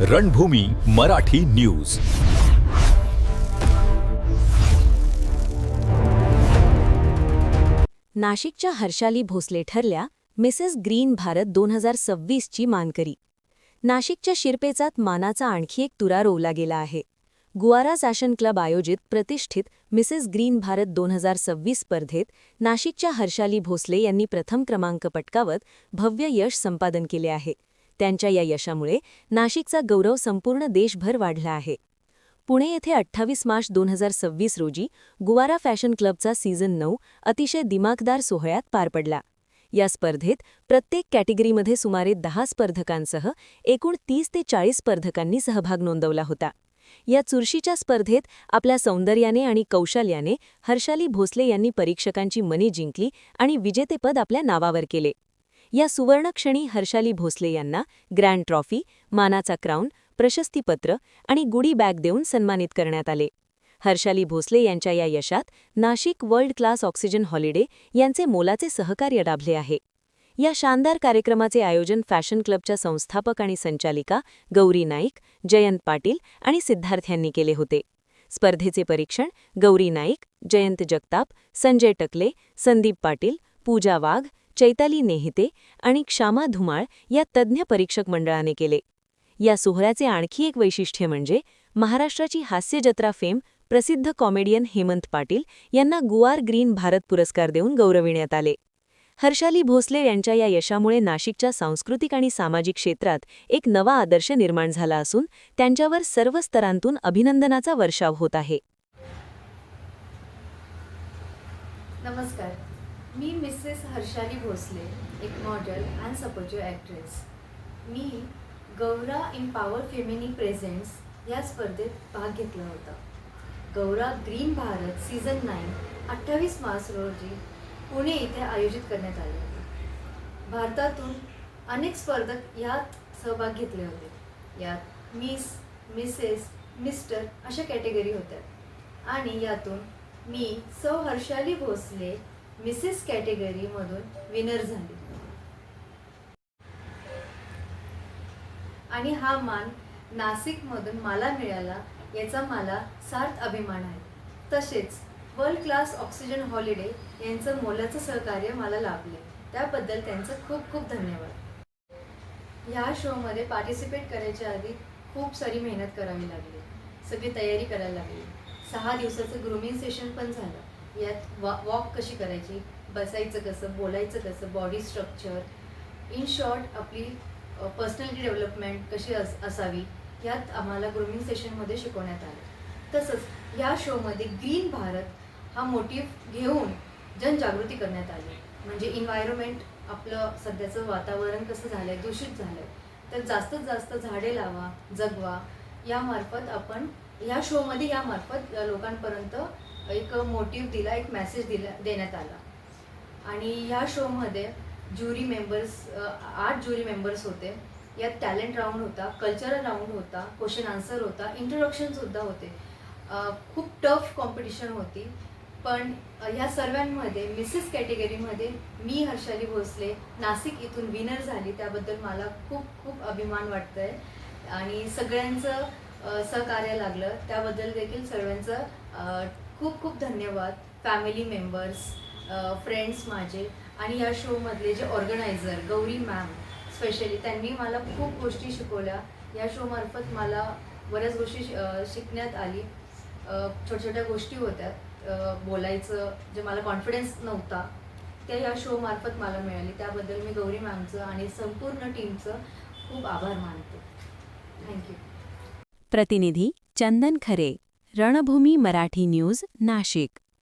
रणभूमी Marathi news. नाशिकच्या हर्षाली भोसले ठरल्या Mrs green Bharat 2026 ची मानकरी. नाशिकच्या शिरपेचात मानाचा आणखी एक तुरा रोवला गेला आहे. गुआरा फॅशन क्लब आयोजित प्रतिष्ठित मिसेस ग्रीन भारत 2026 स्पर्धेत नाशिकच्या हर्षाली भोसले यांनी प्रथम क्रमांक पटकावत भव्य यश संपादन केले आहे. त्यांच्या या यशामुळे नाशिकचा गौरव संपूर्ण देशभर वाढला आहे. पुणे येथे 28 मार्च 2026 रोजी गुआरा फॅशन क्लबचा सीझन 9 अतिशय दिमाखदार सोहळ्यात पार पडला. या स्पर्धेत प्रत्येक कॅटेगरीमध्ये सुमारे 10 स्पर्धकांसह एकूण 30 ते 40 स्पर्धकांनी सहभाग नोंदवला होता. या चुरशीच्या स्पर्धेत आपल्या सौंदर्याने आणि कौशल्याने हर्षाली भोसले यांनी परीक्षकांची मने जिंकली आणि विजेतेपद आपल्या नावावर केले. या सुवर्णक्षणी हर्षाली भोसले यांना ग्रँड ट्रॉफी, मानाचा क्राऊन, प्रशस्तीपत्र आणि गुडी बॅग देऊन सन्मानित करण्यात आले. हर्षाली भोसले यांच्या या यशात Nashik world class oxygen holiday यांचे मोलाचे सहकार्य लाभले आहे. या शानदार कार्यक्रमाचे आयोजन फॅशन क्लबच्या संस्थापक आणि संचालिका गौरी नाईक, जयंत पाटील आणि सिद्धार्थ यांनी केले होते. स्पर्धेचे परीक्षण गौरी नाईक, जयंत जगताप, संजय टकले, संदीप पाटील, पूजा वाघ, चैताली नेहिते आणि क्षमा धुमाळ या तज्ज्ञ परीक्षक मंडळाने केले. या सोहळ्याचे आणखी एक वैशिष्ट्य म्हणजे महाराष्ट्राची हास्यजत्रा फेम प्रसिद्ध कॉमेडियन हेमंत पाटील यांना गुआर ग्रीन भारत पुरस्कार देऊन गौरविण्यात आले. हर्षाली भोसले यांच्या या यशामुळे नाशिकच्या सांस्कृतिक आणि सामाजिक क्षेत्रात एक नवा आदर्श निर्माण झाला असून त्यांच्यावर सर्व स्तरांतून अभिनंदनाचा वर्षाव होत आहे. नमस्कार, मी मिसेस हर्षाली भोसले, एक मॉडेल अँड सपोर्टिव्ह ॲक्ट्रेस. मी गौरा इम्पॉवर फेमिनी प्रेझेंट्स या स्पर्धेत भाग घेतला होता. Gaura green Bharat season 9 28 March रोजी पुणे येथे आयोजित करण्यात आले होते. भारतातून अनेक स्पर्धक यात सहभाग घेतले होते. यात मिस, मिसेस, मिस्टर अशा कॅटेगरी होत्या आणि यातून मी सौ हर्षाली भोसले मिसेस कॅटेगरीमधून विनर झाली आणि हा मान नाशिकमधून मला मिळाला याचा मला सार्थ अभिमान आहे. तसेच वर्ल्ड क्लास ऑक्सिजन हॉलिडे यांचं मोलाचं सहकार्य मला लाभले, त्याबद्दल त्यांचं खूप खूप धन्यवाद. ह्या शोमध्ये पार्टिसिपेट करायच्या आधी खूप सारी मेहनत करावी लागली, सगळी तयारी करायला लागली. 6 दिवसाचं ग्रूमिंग सेशन पण झालं. यात वॉक कशी करायची, बसायचं कसं, बोलायचं कसं, बॉडी स्ट्रक्चर, इन शॉर्ट आपली पर्सनॅलिटी डेव्हलपमेंट कशी असावी यात आम्हाला ग्रूमिंग सेशनमध्ये शिकवण्यात आलं. तसंच या शोमध्ये ग्रीन भारत हा मोटिव्ह घेऊन जनजागृती करण्यात आली. म्हणजे इन्व्हायरमेंट, आपलं सध्याचं वातावरण कसं झालं आहे, दूषित झालं आहे, तर जास्तीत जास्त झाडे लावा, जगवा यामार्फत आपण या शोमध्ये यामार्फत लोकांपर्यंत एक मोटिव्ह दिला, एक मेसेज देण्यात आला. आणि या शोमध्ये ज्युरी मेंबर्स 8 ज्युरी मेंबर्स होते. यात टॅलेंट राऊंड होता, कल्चरल राऊंड होता, क्वेश्चन आन्सर होता, इंट्रोडक्शनसुद्धा होते. खूप टफ कॉम्पिटिशन होती. पण ह्या सर्वांमध्ये मिसेस कॅटेगरीमध्ये मी हर्षाली भोसले नाशिक इथून विनर झाली, त्याबद्दल मला खूप खूप अभिमान वाटतं आहे. आणि सगळ्यांचं सहकार्य लागलं, त्याबद्दल देखील सर्वांचं खूप खूप धन्यवाद. फॅमिली मेंबर्स, फ्रेंड्स माझे आणि या शोमधले जे ऑर्गनायझर गौरी मॅम स्पेशली, त्यांनी मला खूप गोष्टी शिकवल्या. या शोमार्फत मला बऱ्याच गोष्टी शिकण्यात आली. छोट्या छोट्या गोष्टी होत्या, बोलायचं जे मला कॉन्फिडन्स नव्हता त्या या शोमार्फत मला मिळाली. त्याबद्दल मी गौरी मॅमचं आणि संपूर्ण टीमचं खूप आभार मानते. थँक्यू. प्रतिनिधी चंदन खरे, रणभूमी मराठी न्यूज, नाशिक.